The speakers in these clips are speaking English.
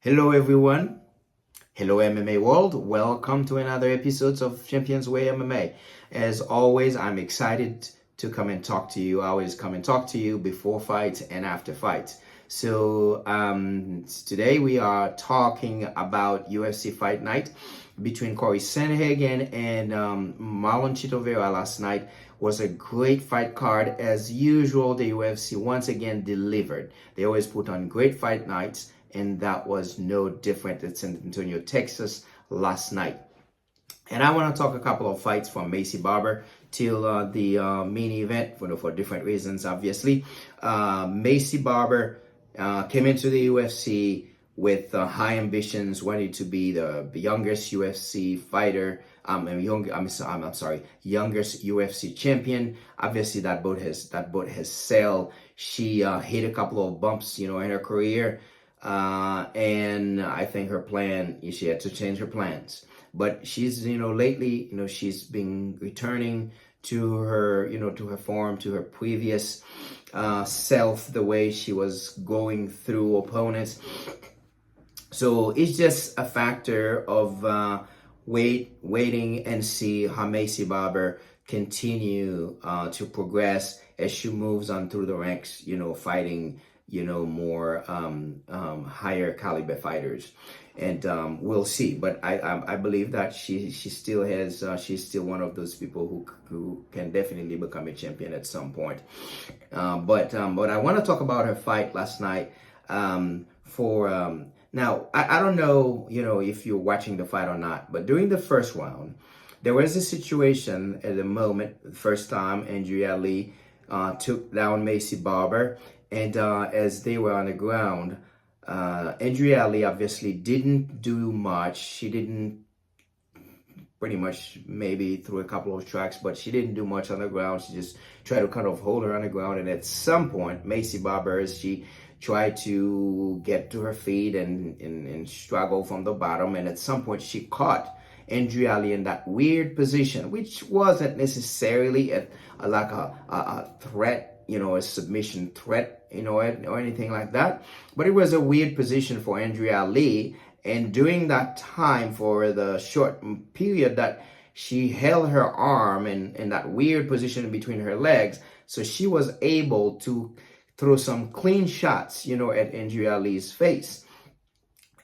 Hello everyone. Hello MMA world. Welcome to another episode of Champions Way MMA. As always, I'm excited to come and talk to you. I always come and talk to you before fights and after fights. So today we are talking about UFC Fight Night between Corey Sanheghen and Marlon Chito Vera last night. Was a great fight card. As usual, the UFC once again delivered. They always put on great fight nights, and that was no different at San Antonio, Texas last night. And I want to talk a couple of fights from Macy Barber till the main event for different reasons, obviously. Macy Barber came into the UFC with high ambitions, wanted to be the youngest UFC fighter, youngest UFC champion. Obviously, that boat has sailed. She hit a couple of bumps, in her career, and I think she had to change her plans. But she's, lately, she's been returning to her, to her form, to her previous self, the way she was going through opponents. So it's just a factor of waiting and see how Macy Barber continue to progress as she moves on through the ranks, fighting, more higher caliber fighters. And we'll see. But I believe that she still has, she's still one of those people who can definitely become a champion at some point. But I want to talk about her fight last night now, I don't know, if you're watching the fight or not, but during the first round, there was a situation at the moment, the first time Andrea Lee took down Macy Barber, and as they were on the ground, Andrea Lee obviously didn't do much. She didn't pretty much maybe threw a couple of strikes, but she didn't do much on the ground. She just tried to kind of hold her on the ground, and at some point, Macy Barber, as she tried to get to her feet and struggle from the bottom. And at some point, she caught Andrea Lee in that weird position, which wasn't necessarily like a threat, a submission threat, or anything like that. But it was a weird position for Andrea Lee. And during that time, for the short period that she held her arm in that weird position between her legs, so she was able to throw some clean shots, at Andrea Lee's face.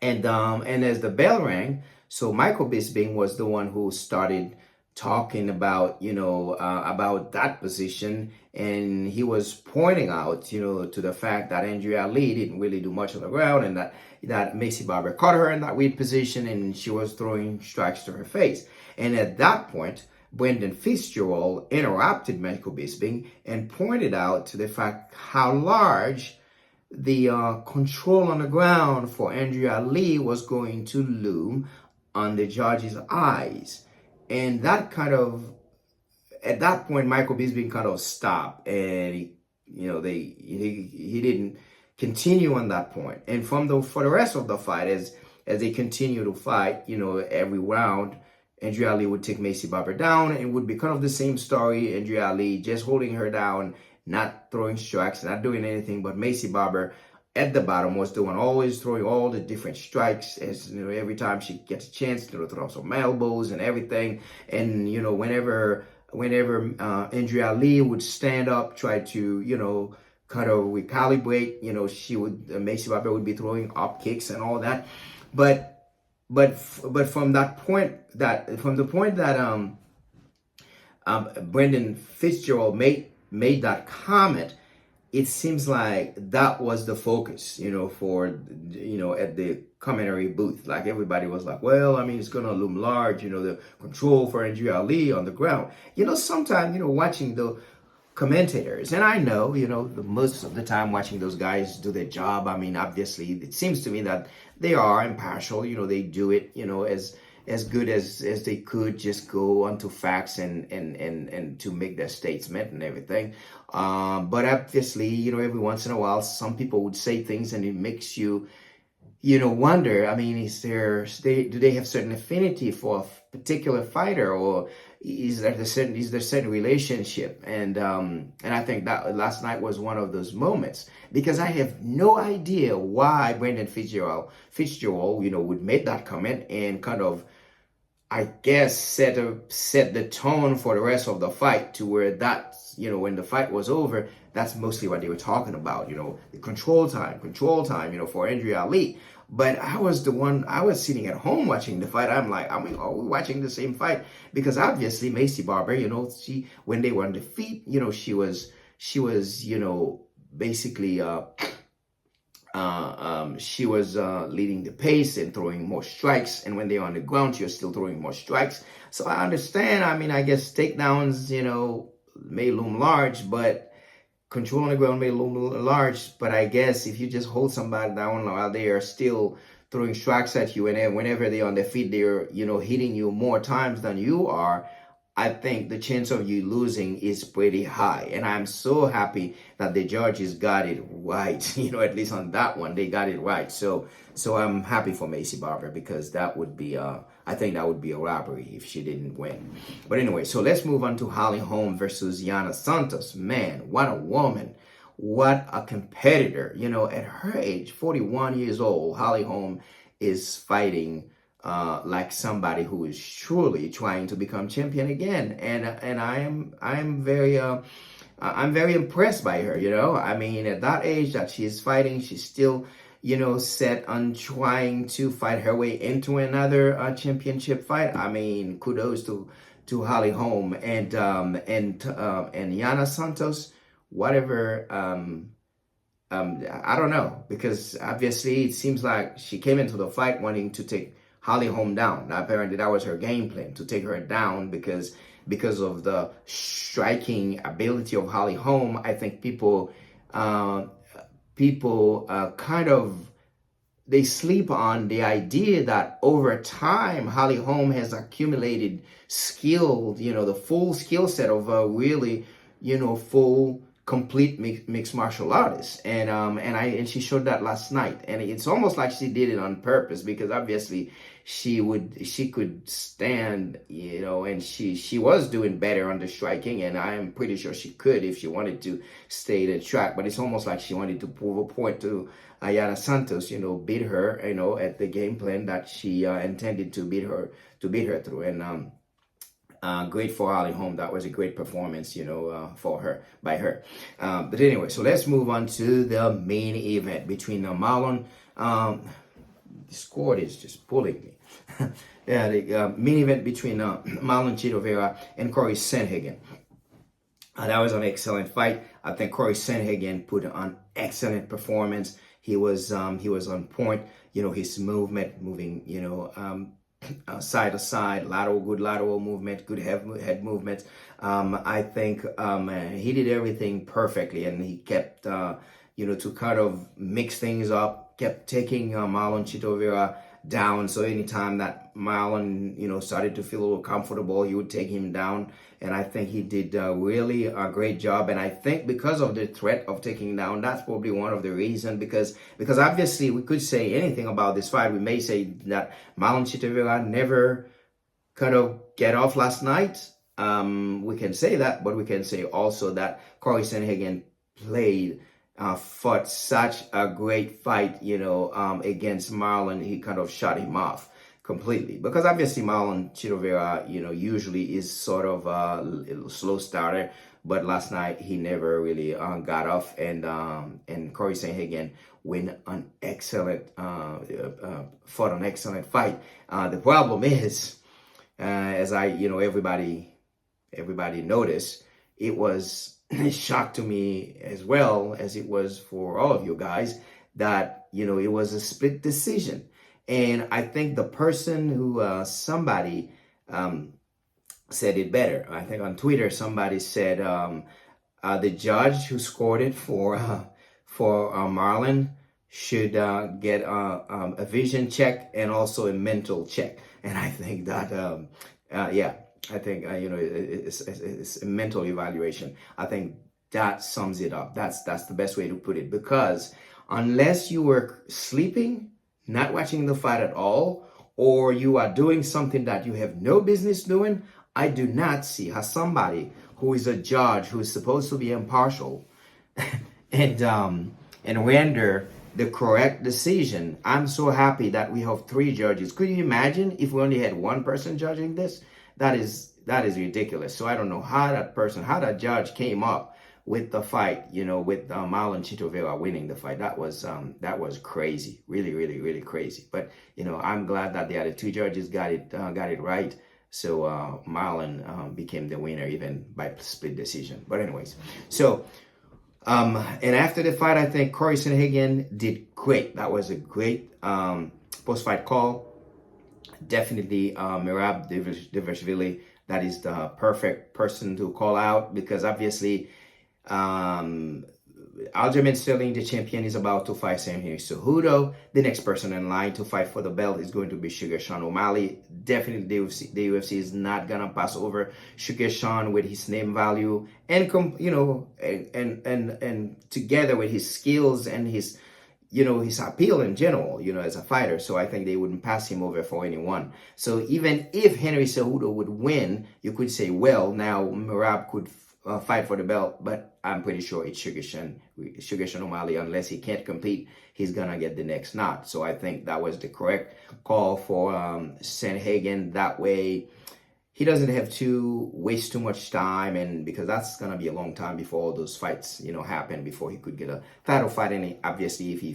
And as the bell rang, so Michael Bisping was the one who started talking about, about that position. And he was pointing out, to the fact that Andrea Lee didn't really do much on the ground, and that Macy Barber caught her in that weird position and she was throwing strikes to her face. And at that point, Brendan Fitzgerald interrupted Michael Bisping and pointed out to the fact how large the control on the ground for Andrea Lee was going to loom on the judge's eyes. And that at that point, Michael Bisping kind of stopped, and he didn't continue on that point. And for the rest of the fight, as they continue to fight, every round, Andrea Lee would take Macy Barber down, and it would be kind of the same story. Andrea Lee just holding her down, not throwing strikes, not doing anything, but Macy Barber at the bottom was the one always throwing all the different strikes, as every time she gets a chance to throw some elbows and everything. And whenever Andrea Lee would stand up, try to kind of recalibrate, Macy Barber would be throwing up kicks and all that. But from the point that Brendan Fitzgerald made that comment, it seems like that was the focus, for at the commentary booth. Like, everybody was like, well, it's gonna loom large, the control for Andrea Lee on the ground. Sometimes, watching the commentators, and I know, most of the time watching those guys do their job. Obviously, it seems to me that they are impartial. They do it, as good as they could, just go onto facts and to make their statement and everything. But obviously, every once in a while, some people would say things and it makes you wonder, I mean, do they have certain affinity for a particular fighter, or is there certain relationship? And I think that last night was one of those moments, because I have no idea why Brendan Fitzgerald, would make that comment and kind of, I guess, set the tone for the rest of the fight, to where that, when the fight was over, that's mostly what they were talking about, the control time, for Andrea Ali. But I was sitting at home watching the fight. I'm like, are we watching the same fight? Because obviously Macy Barber, when they were on the feet, she was, basically, she was leading the pace and throwing more strikes. And when they're on the ground, she was still throwing more strikes. So I understand. I mean, I guess takedowns, may loom large, but control on the ground may loom large. But I guess if you just hold somebody down while they are still throwing strikes at you, and then whenever they're on their feet, they're, hitting you more times than you are, I think the chance of you losing is pretty high. And I'm so happy that the judges got it right. At least on that one, they got it right. So I'm happy for Macy Barber, because that would be, I think that would be a robbery if she didn't win. But anyway, so let's move on to Holly Holm versus Yana Santos. Man, what a woman. What a competitor. At her age, 41 years old, Holly Holm is fighting like somebody who is truly trying to become champion again, and I'm very impressed by her. I mean, at that age that she's fighting, she's still set on trying to fight her way into another championship fight. I mean, kudos to Holly Holm and Yana Santos. Whatever. I don't know, because obviously it seems like she came into the fight wanting to take Holly Holm down. Now, apparently that was her game plan, to take her down, because of the striking ability of Holly Holm. I think people kind of, they sleep on the idea that over time Holly Holm has accumulated skill, the full skill set of a really, full, complete mixed martial artist, and she showed that last night, and it's almost like she did it on purpose, because obviously she could stand, and she was doing better on the striking, and I'm pretty sure she could if she wanted to stay the track. But it's almost like she wanted to prove a point to Yana Santos, beat her, at the game plan that she intended to beat her through. And great for Holly Holm. That was a great performance, by her. But anyway, so let's move on to the main event between Marlon. This cord is just pulling me. Yeah, the main event between Marlon Chito Vera and Corey Sanheghen. That was an excellent fight. I think Corey Sanheghen put on excellent performance. He was on point. His moving, side to side, good lateral movement, good head movement. I think he did everything perfectly, and he kept, to kind of mix things up, kept taking Marlon Chito Vera down. So anytime that Marlon, started to feel a little comfortable, he would take him down. And I think he did really a great job. And I think because of the threat of taking down, that's probably one of the reasons. Because obviously we could say anything about this fight. We may say that Marlon Chito Vera never kind of get off last night. We can say that, but we can say also that Corey Sanheghen fought such a great fight, against Marlon. He kind of shut him off completely, because obviously Marlon Chito Vera, usually is sort of a slow starter, but last night he never really got off, and Corey Sanheghen fought an excellent fight. The problem is, as everybody noticed, it was a shock to me as well as it was for all of you guys, that it was a split decision. And I think the person who somebody said it better. I think on Twitter somebody said the judge who scored it for Marlon should get a vision check and also a mental check. And I think that I think it's a mental evaluation. I think that sums it up. That's the best way to put it, because unless you were sleeping, not watching the fight at all, or you are doing something that you have no business doing, I do not see how somebody who is a judge, who is supposed to be impartial, and render the correct decision. I'm so happy that we have 3 judges. Could you imagine if we only had 1 person judging this? That is ridiculous. So I don't know how that judge came up with the fight, with Marlon Chito Vera winning the fight. That was crazy, really, really, really crazy. But I'm glad that the other 2 judges got it right. So Marlon became the winner, even by split decision. But anyways, so and after the fight, I think Corey Sanheghen did great. That was a great post-fight call. Definitely Merab Dvalishvili, that is the perfect person to call out, because obviously Aljamain Sterling, the champion, is about to fight Sanheghen Cejudo. The next person in line to fight for the belt is going to be Sugar Sean O'Malley. Definitely the UFC is not gonna pass over Sugar Sean with his name value and together with his skills and his his appeal in general, as a fighter. So I think they wouldn't pass him over for anyone. So even if Henry Cejudo would win, you could say, well, now Merab could fight for the belt, but I'm pretty sure it's Sugar Sean O'Malley. Unless he can't compete, he's gonna get the next nod. So I think that was the correct call for Sanheghen. That way he doesn't have to waste too much time, and because that's gonna be a long time before all those fights happen, before he could get a title fight. And obviously if he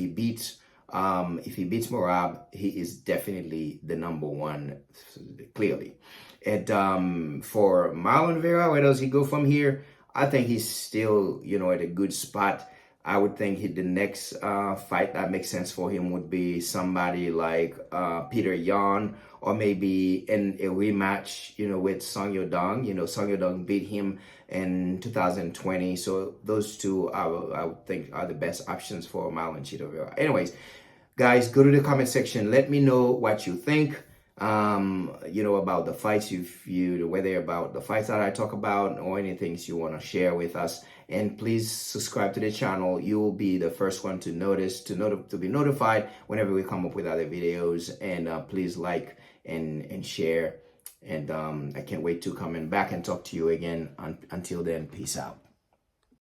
beats Merab, he is definitely the number 1, clearly. And for Marlon Vera, where does he go from here? I think he's still, at a good spot. I would think the next fight that makes sense for him would be somebody like Peter Yan, or maybe in a rematch, with Song Yadong. Song Yadong beat him in 2020. So those 2, I would think, are the best options for Marlon Chito Vera. Anyways, guys, go to the comment section. Let me know what you think. About the fights, whether about the fights that I talk about or anything you want to share with us. And please subscribe to the channel. You will be the first one to be notified whenever we come up with other videos. And please like and share. And I can't wait to come back and talk to you again. Until then, peace out.